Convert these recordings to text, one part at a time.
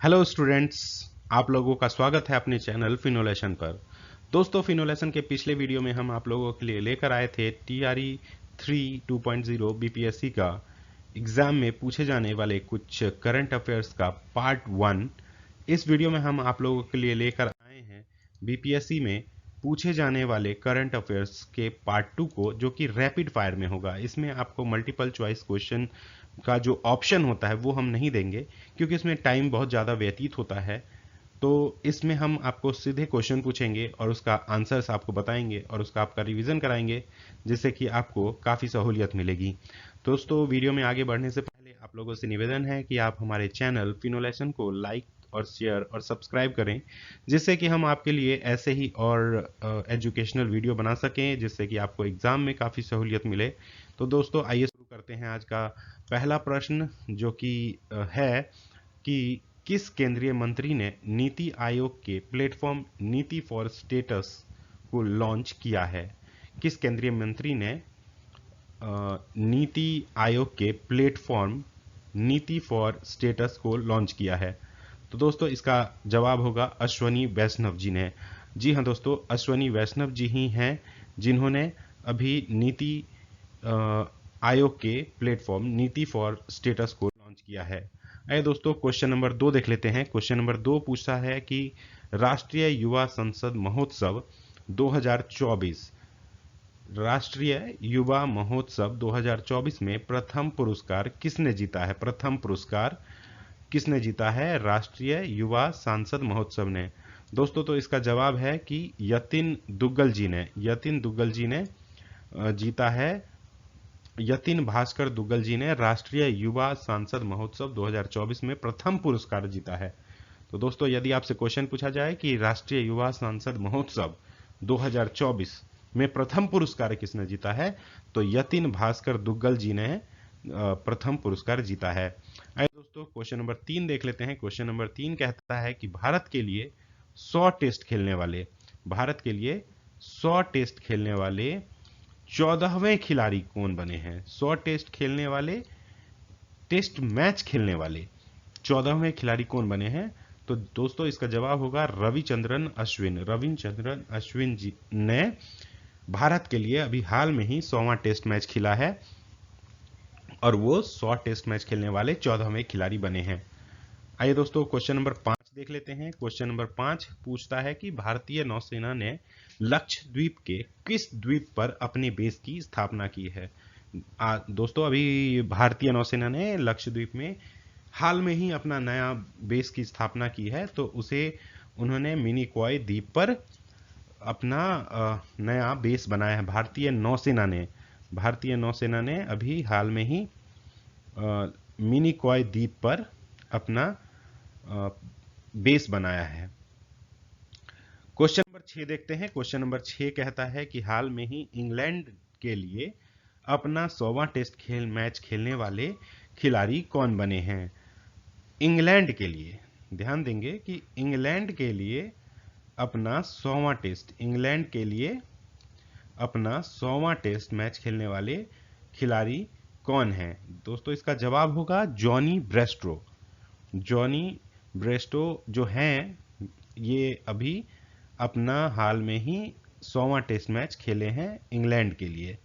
Hello students, आप लोगों का स्वागत है अपने चैनल फिनोलेशन पर। दोस्तों, फिनोलेशन के पिछले वीडियो में हम आप लोगों के लिए लेकर आए थे TRE 3 2.0 BPSC का एग्ज़ाम में पूछे जाने वाले कुछ करंट अफेयर्स का पार्ट 1। इस वीडियो में हम आप लोगों के लिए लेकर आए हैं BPSC में पूछे जाने वाले करंट अफेयर्स के पार्ट 2 को, जो कि रैपिड फायर में होगा। इसमें आपको मल्टीपल चॉइस क्वेश्चन का जो ऑप्शन होता है वो हम नहीं देंगे, क्योंकि इसमें टाइम बहुत ज़्यादा व्यतीत होता है। तो इसमें हम आपको सीधे क्वेश्चन पूछेंगे और उसका आंसर्स आपको बताएंगे और उसका आपका रिवीजन कराएंगे, जिससे कि आपको काफ़ी सहूलियत मिलेगी। दोस्तों, वीडियो में आगे बढ़ने से पहले आप लोगों से निवेदन है कि आप हमारे चैनल फिनोलेशन को लाइक और शेयर और सब्सक्राइब करें, जिससे कि हम आपके लिए ऐसे ही और एजुकेशनल वीडियो बना सकें, जिससे कि आपको एग्ज़ाम में काफ़ी सहूलियत मिले। तो दोस्तों, आइए शुरू करते हैं आज का पहला प्रश्न, जो कि है कि किस केंद्रीय मंत्री ने नीति आयोग के प्लेटफॉर्म नीति फॉर स्टेटस को लॉन्च किया है? किस केंद्रीय मंत्री ने नीति आयोग के प्लेटफॉर्म नीति फॉर स्टेटस को लॉन्च किया है? तो दोस्तों, इसका जवाब होगा अश्वनी वैष्णव जी ने। जी हाँ दोस्तों, अश्वनी वैष्णव जी ही हैं जिन्होंने अभी नीति आयोग के प्लेटफॉर्म नीति फॉर स्टेटस को लॉन्च किया है। आइए दोस्तों, क्वेश्चन नंबर 2 देख लेते हैं। क्वेश्चन नंबर 2 पूछता है कि राष्ट्रीय युवा संसद महोत्सव 2024 राष्ट्रीय युवा महोत्सव 2024 में प्रथम पुरस्कार किसने जीता है? प्रथम पुरस्कार किसने जीता है राष्ट्रीय युवा सांसद महोत्सव ने? दोस्तों, तो इसका जवाब है कि यतिन दुग्गल जी ने जीता है। यतिन भास्कर दुग्गल जी ने राष्ट्रीय युवा सांसद महोत्सव 2024 में प्रथम पुरस्कार जीता है। तो दोस्तों, यदि आपसे क्वेश्चन पूछा जाए कि राष्ट्रीय युवा सांसद महोत्सव 2024 में प्रथम पुरस्कार किसने जीता है, तो यतिन भास्कर दुग्गल जी ने प्रथम पुरस्कार जीता है। आइए दोस्तों, क्वेश्चन नंबर 3 देख लेते हैं। क्वेश्चन नंबर 3 कहता है कि भारत के लिए 100 टेस्ट खेलने वाले 14वें खिलाड़ी कौन बने हैं? 100 टेस्ट खेलने वाले, टेस्ट मैच खेलने वाले 14वें खिलाड़ी कौन बने हैं? तो दोस्तों, इसका जवाब होगा रविचंद्रन अश्विन जी ने भारत के लिए अभी हाल में ही 100वां टेस्ट मैच खेला है और वो 100 टेस्ट मैच खेलने वाले 14वें खिलाड़ी बने हैं। आइए दोस्तों, क्वेश्चन नंबर 5 देख लेते हैं। क्वेश्चन नंबर 5 पूछता है कि भारतीय नौसेना ने लक्षद्वीप के किस द्वीप पर अपने बेस की स्थापना की है? दोस्तों, अभी भारतीय नौसेना ने लक्षद्वीप में हाल में ही अपना नया बेस की स्थापना की है, तो उसे उन्होंने मिनिकॉय द्वीप पर अपना नया बेस बनाया है। भारतीय नौसेना ने अभी हाल में ही मिनिकॉय द्वीप पर अपना बेस बनाया है। क्वेश्चन नंबर 6 देखते हैं। क्वेश्चन नंबर 6 कहता है कि हाल में ही इंग्लैंड के लिए अपना 100वां टेस्ट मैच खेलने वाले खिलाड़ी कौन बने हैं? इंग्लैंड के लिए, ध्यान देंगे कि इंग्लैंड के लिए अपना 100वां टेस्ट मैच खेलने वाले खिलाड़ी कौन हैं? दोस्तों, इसका जवाब होगा जॉनी ब्रेस्टो जो हैं, ये अभी अपना हाल में ही 100वां टेस्ट मैच खेले हैं इंग्लैंड के लिए।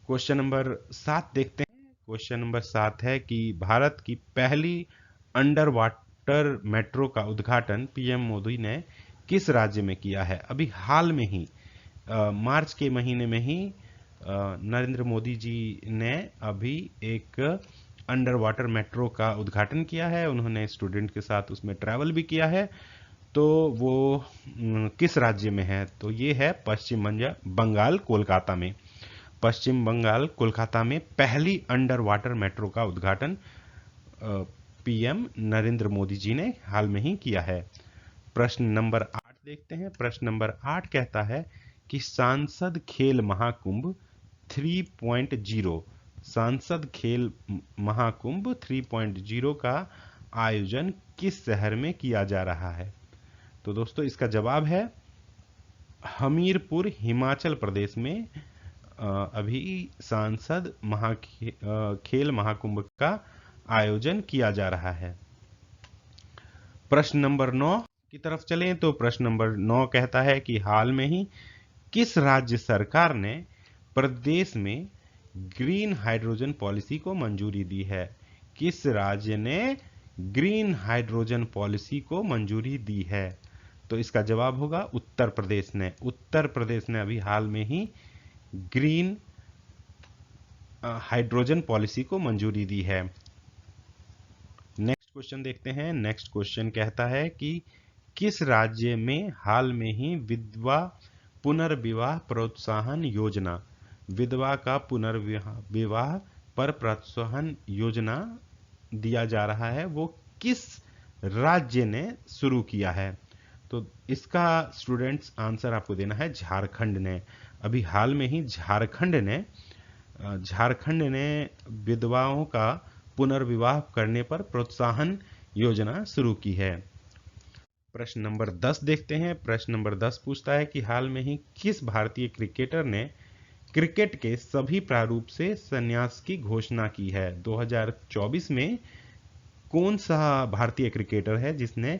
क्वेश्चन नंबर 7 देखते हैं। क्वेश्चन नंबर 7 है कि भारत की पहली अंडर वाटर मेट्रो का उद्घाटन पीएम मोदी ने किस राज्य में किया है? अभी हाल में ही मार्च के महीने में ही नरेंद्र मोदी जी ने अभी एक अंडर वाटर मेट्रो का उद्घाटन किया है। उन्होंने स्टूडेंट के साथ उसमें ट्रैवल भी किया है। तो वो किस राज्य में है? तो ये है पश्चिम बंगाल कोलकाता में पहली अंडर वाटर मेट्रो का उद्घाटन पीएम नरेंद्र मोदी जी ने हाल में ही किया है। प्रश्न नंबर 8 देखते हैं। प्रश्न नंबर 8 कहता है कि सांसद खेल महाकुंभ 3.0 का आयोजन किस शहर में किया जा रहा है? तो दोस्तों, इसका जवाब है हमीरपुर, हिमाचल प्रदेश में अभी सांसद खेल महाकुंभ का आयोजन किया जा रहा है। प्रश्न नंबर 9 की तरफ चलें तो प्रश्न नंबर 9 कहता है कि हाल में ही किस राज्य सरकार ने प्रदेश में ग्रीन हाइड्रोजन पॉलिसी को मंजूरी दी है? किस राज्य ने ग्रीन हाइड्रोजन पॉलिसी को मंजूरी दी है? तो इसका जवाब होगा उत्तर प्रदेश ने। उत्तर प्रदेश ने अभी हाल में ही ग्रीन हाइड्रोजन पॉलिसी को मंजूरी दी है। नेक्स्ट क्वेश्चन देखते हैं। नेक्स्ट क्वेश्चन कहता है कि किस राज्य में हाल में ही विधवा पुनर्विवाह प्रोत्साहन योजना, विधवा का पुनर्विवाह पर प्रोत्साहन योजना दिया जा रहा है, वो किस राज्य ने शुरू किया है? तो इसका स्टूडेंट्स आंसर आपको देना है झारखंड ने। अभी हाल में ही झारखंड ने विधवाओं का पुनर्विवाह करने पर प्रोत्साहन योजना शुरू की है। प्रश्न नंबर 10 देखते हैं। प्रश्न नंबर 10 पूछता है कि हाल में ही किस भारतीय क्रिकेटर ने क्रिकेट के सभी प्रारूप से संन्यास की घोषणा की है? 2024 में कौन सा भारतीय क्रिकेटर है जिसने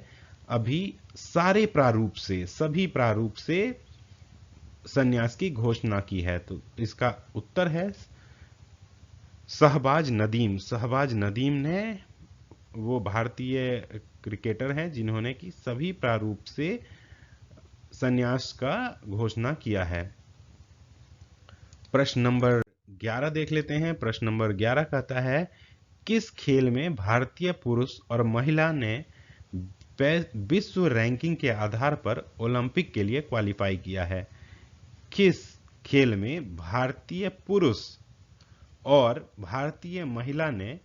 अभी सभी प्रारूप से संन्यास की घोषणा की है? तो इसका उत्तर है शहबाज नदीम। शहबाज नदीम ने वो भारतीय क्रिकेटर हैं जिन्होंने कि सभी प्रारूप से संन्यास का घोषणा किया है। प्रश्न नंबर 11 देख लेते हैं। प्रश्न नंबर 11 कहता है किस खेल में भारतीय पुरुष और महिला ने विश्व रैंकिंग के आधार पर ओलंपिक के लिए क्वालिफाई किया है? किस खेल में भारतीय पुरुष और भारतीय महिला ने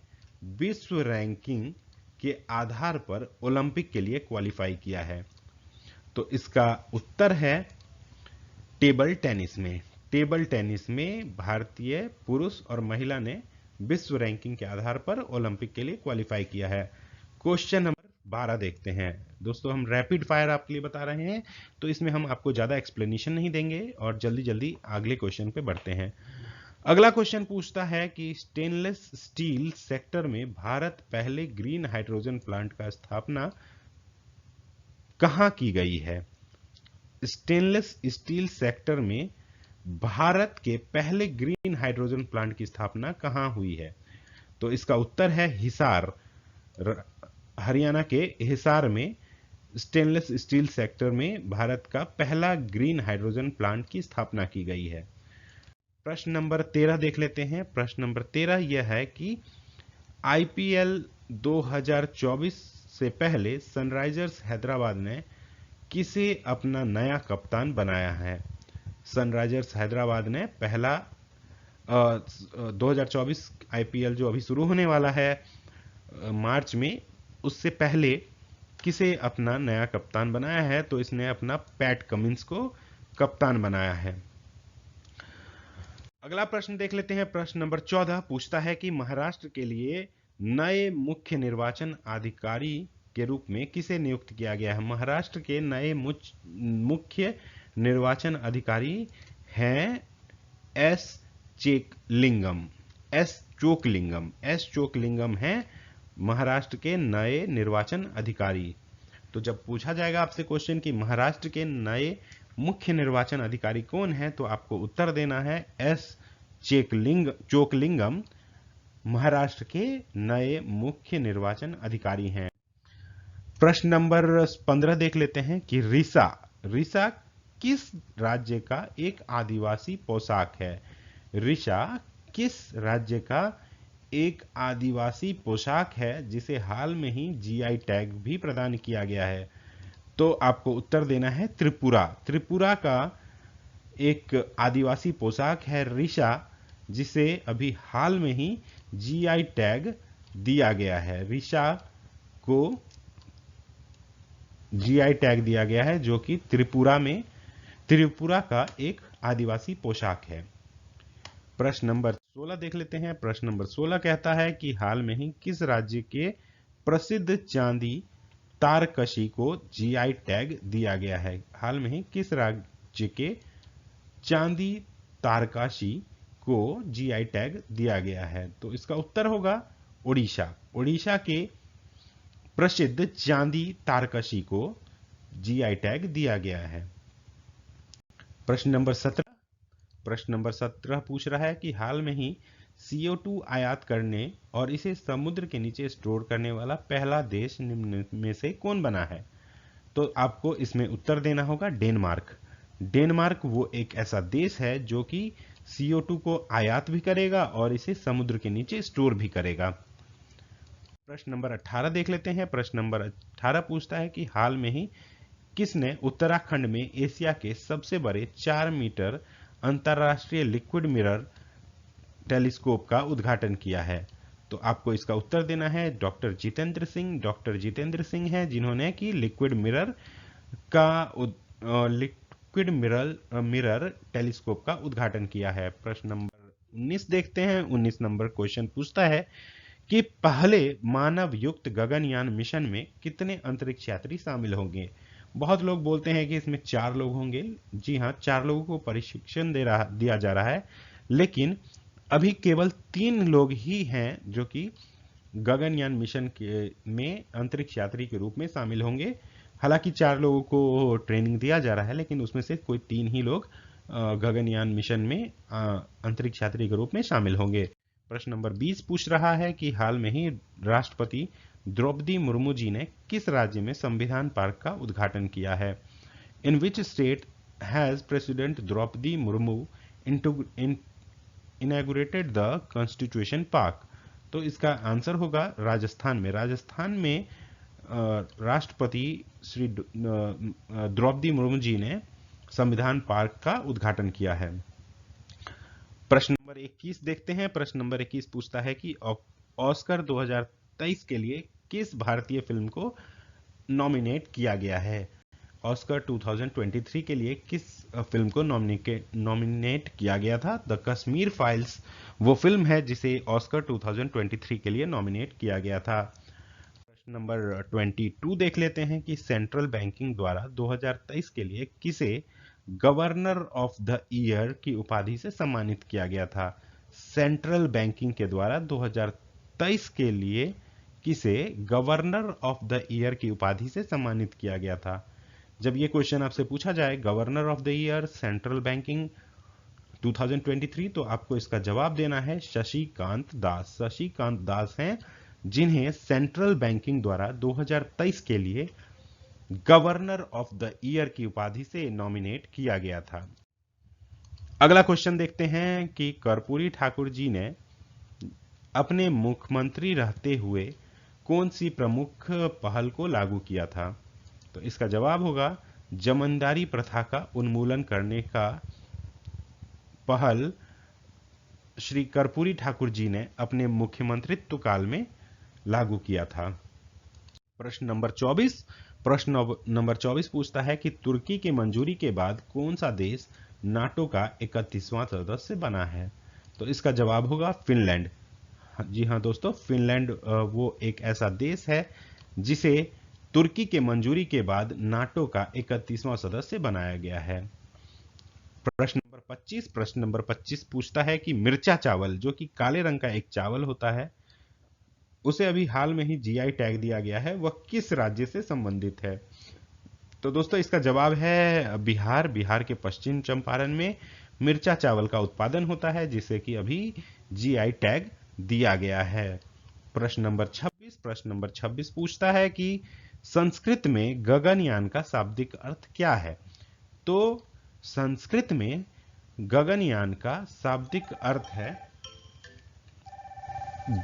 विश्व रैंकिंग के आधार पर ओलंपिक के लिए क्वालिफाई किया है? तो इसका उत्तर है टेबल टेनिस में। टेबल टेनिस में भारतीय पुरुष और महिला ने विश्व रैंकिंग के आधार पर ओलंपिक के लिए क्वालिफाई किया है। क्वेश्चन नंबर 12 देखते हैं। दोस्तों हम रैपिड फायर आपके लिए बता रहे हैं, तो इसमें हम आपको ज्यादा एक्सप्लेनेशन नहीं देंगे और जल्दी जल्दी अगले क्वेश्चन पे बढ़ते हैं। अगला क्वेश्चन पूछता है कि स्टेनलेस स्टील सेक्टर में भारत पहले ग्रीन हाइड्रोजन प्लांट का स्थापना कहां की गई है? स्टेनलेस स्टील सेक्टर में भारत के पहले ग्रीन हाइड्रोजन प्लांट की स्थापना कहां हुई है? तो इसका उत्तर है हिसार। हरियाणा के हिसार में स्टेनलेस स्टील सेक्टर में भारत का पहला ग्रीन हाइड्रोजन प्लांट की स्थापना की गई है। प्रश्न नंबर 13 देख लेते हैं। प्रश्न नंबर 13 यह है कि आईपीएल 2024 से पहले सनराइजर्स हैदराबाद ने किसे अपना नया कप्तान बनाया है? सनराइजर्स हैदराबाद ने पहला 2024 आईपीएल जो अभी शुरू होने वाला है मार्च में, उससे पहले किसे अपना नया कप्तान बनाया है? तो इसने अपना पैट कमिंस को कप्तान बनाया है। अगला प्रश्न देख लेते हैं। प्रश्न नंबर 14 पूछता है कि महाराष्ट्र के लिए नए मुख्य निर्वाचन अधिकारी के रूप में किसे नियुक्त किया गया है? महाराष्ट्र के नए मुख्य निर्वाचन अधिकारी हैं एस चोकलिंगम हैं महाराष्ट्र के नए निर्वाचन अधिकारी। तो जब पूछा जाएगा आपसे क्वेश्चन कि महाराष्ट्र के नए मुख्य निर्वाचन अधिकारी कौन है, तो आपको उत्तर देना है एस चोकलिंगम महाराष्ट्र के नए मुख्य निर्वाचन अधिकारी हैं। प्रश्न नंबर 15 देख लेते हैं कि रिसा किस राज्य का एक आदिवासी पोशाक है? रिसा किस राज्य का एक आदिवासी पोशाक है जिसे हाल में ही जीआई टैग भी प्रदान किया गया है? तो आपको उत्तर देना है त्रिपुरा। त्रिपुरा का एक आदिवासी पोशाक है रिसा, जिसे अभी हाल में ही जीआई टैग दिया गया है। रिसा को जीआई टैग दिया गया है जो कि त्रिपुरा का एक आदिवासी पोशाक है। प्रश्न नंबर 16 देख लेते हैं। प्रश्न नंबर 16 कहता है कि हाल में ही किस राज्य के प्रसिद्ध चांदी तारकशी को जीआई टैग दिया गया है? हाल में ही किस राज्य के चांदी तारकाशी को जीआई टैग दिया गया है? तो इसका उत्तर होगा ओडिशा। ओडिशा के प्रसिद्ध चांदी तारकशी को जीआई टैग दिया गया है? प्रश्न नंबर 17 पूछ रहा है कि हाल में ही CO2 आयात करने और इसे समुद्र के नीचे स्टोर करने वाला पहला देश निम्न में से कौन बना है? तो आपको इसमें उत्तर देना होगा डेनमार्क। डेनमार्क वो एक ऐसा देश है जो कि CO2 को आयात भी करेगा और इसे समुद्र के नीचे स्टोर भी करेगा। प्रश्न नंबर 18 देख लेते हैं। प्रश्न नंबर 18 पूछता है कि हाल में ही किसने उत्तराखंड में एशिया के सबसे बड़े 4 मीटर अंतरराष्ट्रीय लिक्विड मिरर टेलीस्कोप का उद्घाटन किया है? तो आपको इसका उत्तर देना है डॉक्टर जितेंद्र सिंह। डॉक्टर जितेंद्र सिंह हैं जिन्होंने कि लिक्विड मिरर टेलीस्कोप का उद्घाटन किया है। प्रश्न नंबर 19 देखते हैं। 19 नंबर क्वेश्चन पूछता है कि पहले मानव युक्त गगनयान मिशन में कितने अंतरिक्ष यात्री शामिल होंगे? बहुत लोग बोलते हैं कि इसमें 4 लोग होंगे। जी हाँ, 4 लोगों को प्रशिक्षण दिया जा रहा है, लेकिन अभी केवल 3 लोग ही हैं जो कि गगनयान मिशन में अंतरिक्ष यात्री के रूप में शामिल होंगे। हालांकि 4 लोगों को ट्रेनिंग दिया जा रहा है, लेकिन उसमें से कोई 3 ही लोग गगनयान मिशन में अंतरिक्ष यात्री के रूप में शामिल होंगे। प्रश्न नंबर 20 पूछ रहा है कि हाल में ही राष्ट्रपति द्रौपदी मुर्मू जी ने किस राज्य में संविधान पार्क का उद्घाटन किया है? In which state has president Droupadi Murmu inaugurated the constitution park? तो इसका आंसर होगा राजस्थान में। राजस्थान में राष्ट्रपति श्री द्रौपदी मुर्मू जी ने संविधान पार्क का उद्घाटन किया है। प्रश्न नंबर 21 देखते हैं। प्रश्न नंबर 21 पूछता है कि ऑस्कर 2023 के लिए किस भारतीय फिल्म को नॉमिनेट किया गया है? ऑस्कर 2023 के लिए किस फिल्म को नॉमिनेट किया गया था? द कश्मीर फाइल्स वो फिल्म है जिसे ऑस्कर 2023 के लिए नॉमिनेट किया गया था। प्रश्न नंबर 22 देख लेते हैं कि सेंट्रल बैंकिंग द्वारा 2023 के लिए किसे गवर्नर ऑफ द ईयर की उपाधि से सम्मानित किया गया था? सेंट्रल बैंकिंग के द्वारा 2023 के लिए किसे गवर्नर ऑफ द ईयर की उपाधि से सम्मानित किया गया था? जब ये क्वेश्चन आपसे पूछा जाए governor of the year central banking 2023, तो आपको इसका जवाब देना है शशिकांत दास। शशिकांत दास हैं जिन्हें सेंट्रल बैंकिंग द्वारा 2023 के लिए गवर्नर ऑफ द ईयर की उपाधि से नॉमिनेट किया गया था। अगला क्वेश्चन देखते हैं कि कर्पूरी ठाकुर जी ने अपने मुख्यमंत्री रहते हुए कौन सी प्रमुख पहल को लागू किया था? तो इसका जवाब होगा जमींदारी प्रथा का उन्मूलन करने का पहल श्री कर्पूरी ठाकुर जी ने अपने मुख्यमंत्रित्व काल में लागू किया था। प्रश्न नंबर 24 पूछता है कि तुर्की की मंजूरी के बाद कौन सा देश नाटो का 31वां सदस्य बना है? तो इसका जवाब होगा फिनलैंड। जी हाँ दोस्तों, फिनलैंड वो एक ऐसा देश है जिसे तुर्की के मंजूरी के बाद नाटो का 31वां सदस्य बनाया गया है। प्रश्न नंबर 25 पूछता है कि मिर्चा चावल जो कि काले रंग का एक चावल होता है, उसे अभी हाल में ही जीआई टैग दिया गया है, वह किस राज्य से संबंधित है? तो दोस्तों इसका जवाब है बिहार। बिहार के पश्चिम चंपारण में मिर्चा चावल का उत्पादन होता है जिसे कि अभी जीआई टैग दिया गया है। प्रश्न नंबर 26 पूछता है कि संस्कृत में गगनयान का शाब्दिक अर्थ क्या है? तो संस्कृत में गगनयान का शाब्दिक अर्थ है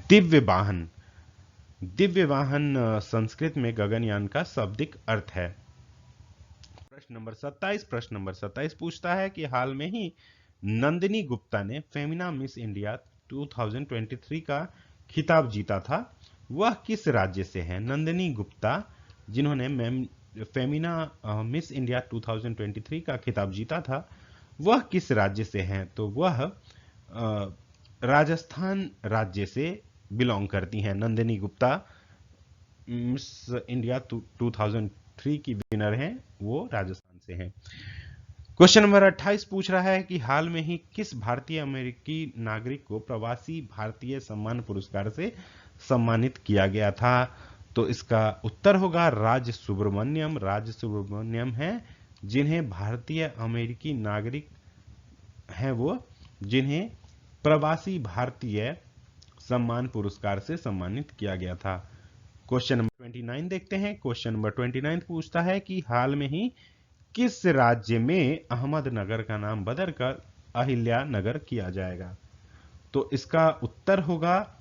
दिव्य वाहन। दिव्य वाहन संस्कृत में गगनयान का शाब्दिक अर्थ है। प्रश्न नंबर 27 पूछता है कि हाल में ही नंदिनी गुप्ता ने फेमिना मिस इंडिया 2023 का खिताब जीता था, वह किस राज्य से है? नंदिनी गुप्ता जिन्होंने फेमिना मिस इंडिया 2023 का खिताब जीता था, वह किस राज्य से हैं? तो वह राजस्थान राज्य से बिलोंग करती हैं। नंदिनी गुप्ता मिस इंडिया 2003 की विनर हैं, वो राजस्थान से हैं। क्वेश्चन नंबर 28 पूछ रहा है कि हाल में ही किस भारतीय अमेरिकी नागरिक को प्रवासी भारतीय सम्मान पुरस्कार से सम्मानित किया गया था? तो इसका उत्तर होगा राज सुब्रमण्यम। राज सुब्रमण्यम है जिन्हें भारतीय अमेरिकी नागरिक हैं वो, जिन्हें प्रवासी भारतीय सम्मान पुरस्कार से सम्मानित किया गया था। क्वेश्चन नंबर 29 देखते हैं। क्वेश्चन नंबर 29 पूछता है कि हाल में ही किस राज्य में अहमदनगर का नाम बदलकर अहिल्या नगर किया जाएगा? तो इसका उत्तर होगा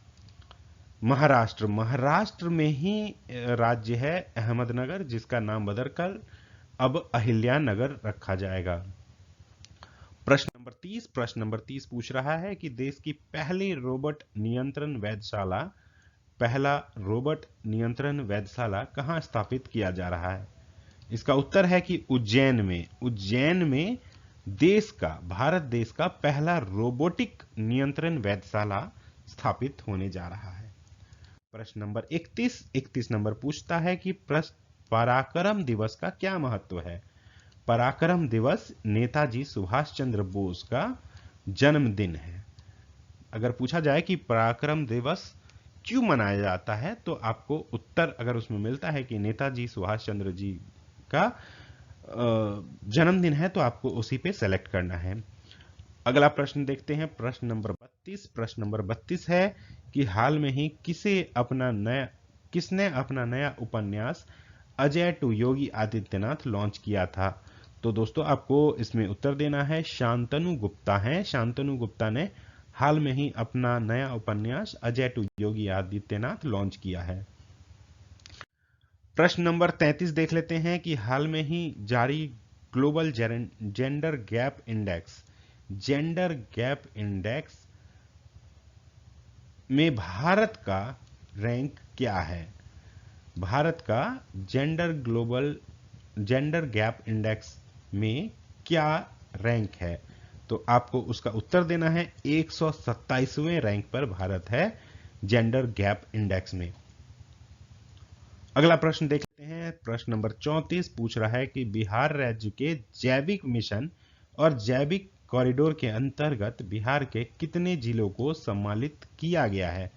महाराष्ट्र। महाराष्ट्र में ही राज्य है अहमदनगर, जिसका नाम बदलकर अब अहिल्या नगर रखा जाएगा। प्रश्न नंबर 30 पूछ रहा है कि देश की पहली रोबोट नियंत्रण वेधशाला कहां स्थापित किया जा रहा है? इसका उत्तर है कि उज्जैन में भारत देश का पहला रोबोटिक नियंत्रण वेधशाला स्थापित होने जा रहा है। प्रश्न नंबर 31 नंबर पूछता है कि पराक्रम दिवस का क्या महत्व है? पराक्रम दिवस नेताजी सुभाष चंद्र बोस का जन्मदिन है। अगर पूछा जाए कि पराक्रम दिवस क्यों मनाया जाता है, तो आपको उत्तर अगर उसमें मिलता है कि नेताजी सुभाष चंद्र जी का जन्मदिन है, तो आपको उसी पे सेलेक्ट करना है। अगला प्रश्न देखते हैं, प्रश्न नंबर 32। प्रश्न नंबर 32 है कि हाल में ही किसने अपना नया उपन्यास अजय टू योगी आदित्यनाथ लॉन्च किया था? तो दोस्तों आपको इसमें उत्तर देना है शांतनु गुप्ता है। शांतनु गुप्ता ने हाल में ही अपना नया उपन्यास अजय टू योगी आदित्यनाथ लॉन्च किया है। प्रश्न नंबर 33 देख लेते हैं कि हाल में ही जारी ग्लोबल जेंडर गैप इंडेक्स में भारत का रैंक क्या है? भारत का जेंडर गैप इंडेक्स में क्या रैंक है? तो आपको उसका उत्तर देना है 127वें रैंक पर भारत है जेंडर गैप इंडेक्स में। अगला प्रश्न देखते हैं, प्रश्न नंबर 34 पूछ रहा है कि बिहार राज्य के जैविक मिशन और जैविक कॉरिडोर के अंतर्गत बिहार के कितने जिलों को सम्मिलित किया गया है?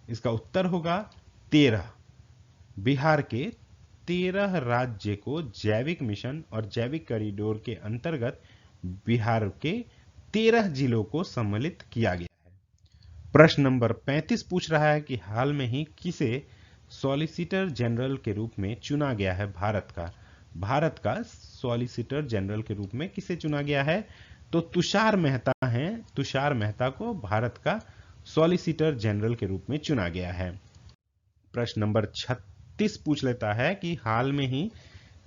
इसका उत्तर होगा 13। बिहार के 13 राज्य को जैविक मिशन और जैविक कॉरिडोर के अंतर्गत बिहार के 13 जिलों को सम्मिलित किया गया है। प्रश्न नंबर 35 पूछ रहा है कि हाल में ही किसे सॉलिसिटर जनरल के रूप में चुना गया है? भारत का सॉलिसिटर जनरल के रूप में किसे चुना गया है? तो तुषार मेहता हैं। तुषार मेहता को भारत का सॉलिसिटर जनरल के रूप में चुना गया है। प्रश्न नंबर 36 पूछ लेता है कि हाल में ही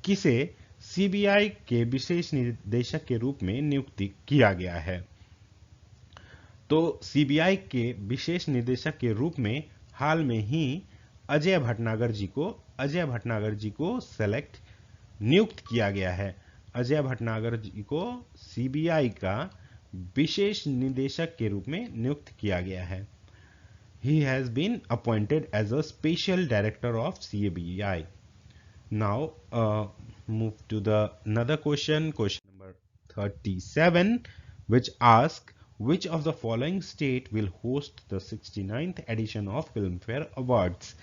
किसे सीबीआई के विशेष निदेशक के रूप में नियुक्ति किया गया है? तो सीबीआई के विशेष निदेशक के रूप में हाल में ही अजय भटनागर जी को नियुक्त किया गया है। अजय भटनागर जी को सीबीआई का विशेष निदेशक के रूप में नियुक्त किया गया है। He has been appointed as a special director of CBI. Now move to another question number 37, which asks which of the following state will host the 69th edition of Filmfare Awards?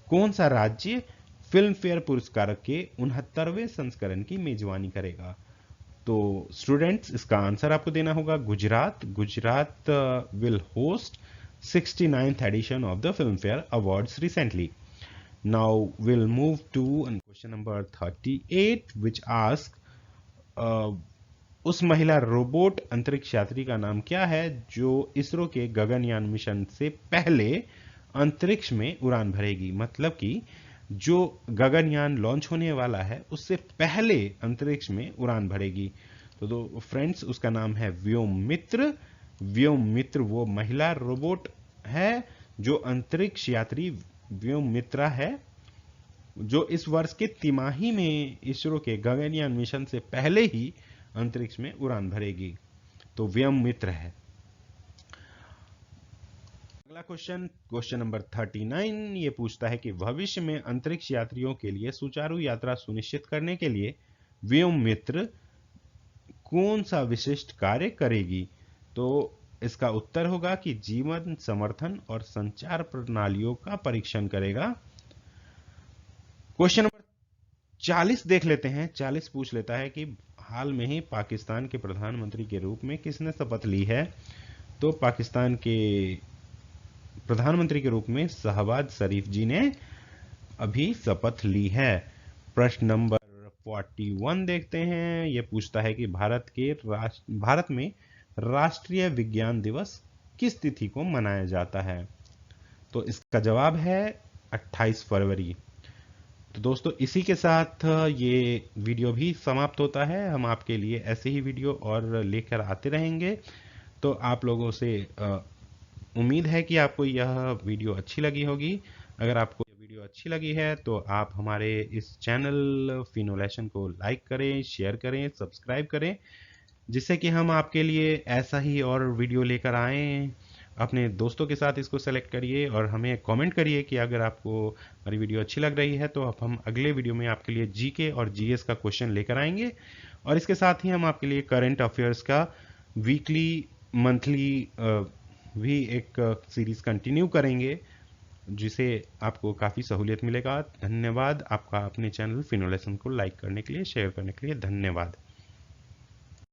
कौन सा राज्य film fair पुरस्कार के 69वें संस्करण की मेजबानी करेगा? तो स्टूडेंट्स इसका आंसर आपको देना होगा Gujarat will host 69th edition of the Filmfare Awards recently. Now we'll move to question number 38, which asks उस महिला रोबोट अंतरिक्ष यात्री का नाम क्या है जो इसरो के गगनयान मिशन से पहले अंतरिक्ष में उड़ान भरेगी? मतलब कि जो गगनयान लॉन्च होने वाला है उससे पहले अंतरिक्ष में उड़ान भरेगी। तो फ्रेंड्स उसका नाम है व्योममित्र वो महिला रोबोट है जो अंतरिक्ष यात्री व्योममित्रा है, जो इस वर्ष के तिमाही में इसरो के गगनयान मिशन से पहले ही अंतरिक्ष में उड़ान भरेगी। तो व्योममित्र है। अगला क्वेश्चन नंबर 39 ये पूछता है कि भविष्य में अंतरिक्ष यात्रियों के लिए सुचारू यात्रा सुनिश्चित करने के लिए व्योममित्र कौन सा विशिष्ट कार्य करेगी? तो इसका उत्तर होगा कि जीवन समर्थन और संचार प्रणालियों का परीक्षण करेगा। क्वेश्चन नंबर 40 देख लेते हैं। 40 पूछ लेता है कि हाल में ही पाकिस्तान के प्रधानमंत्री के रूप में किसने शपथ ली है। तो पाकिस्तान के प्रधानमंत्री के रूप में शहबाज शरीफ जी ने अभी शपथ ली है। प्रश्न नंबर 41 देखते हैं। यह पूछता है कि भारत में राष्ट्रीय विज्ञान दिवस किस तिथि को मनाया जाता है। तो इसका जवाब है 28 फरवरी। तो दोस्तों इसी के साथ ये वीडियो भी समाप्त होता है। हम आपके लिए ऐसे ही वीडियो और लेकर आते रहेंगे। तो आप लोगों से उम्मीद है कि आपको यह वीडियो अच्छी लगी होगी। अगर आपको यह वीडियो अच्छी लगी है तो आप हमारे इस चैनल फिनोलेशन को लाइक करें, शेयर करें, सब्सक्राइब करें, जिससे कि हम आपके लिए ऐसा ही और वीडियो लेकर आएँ। अपने दोस्तों के साथ इसको सेलेक्ट करिए और हमें कमेंट करिए कि अगर आपको हमारी वीडियो अच्छी लग रही है तो अब हम अगले वीडियो में आपके लिए जीके और जीएस का क्वेश्चन लेकर आएंगे। और इसके साथ ही हम आपके लिए करंट अफेयर्स का वीकली मंथली भी एक सीरीज कंटिन्यू करेंगे, जिसे आपको काफ़ी सहूलियत मिलेगा। धन्यवाद आपका अपने चैनल फिनोलेशन को लाइक करने के लिए, शेयर करने के लिए। धन्यवाद।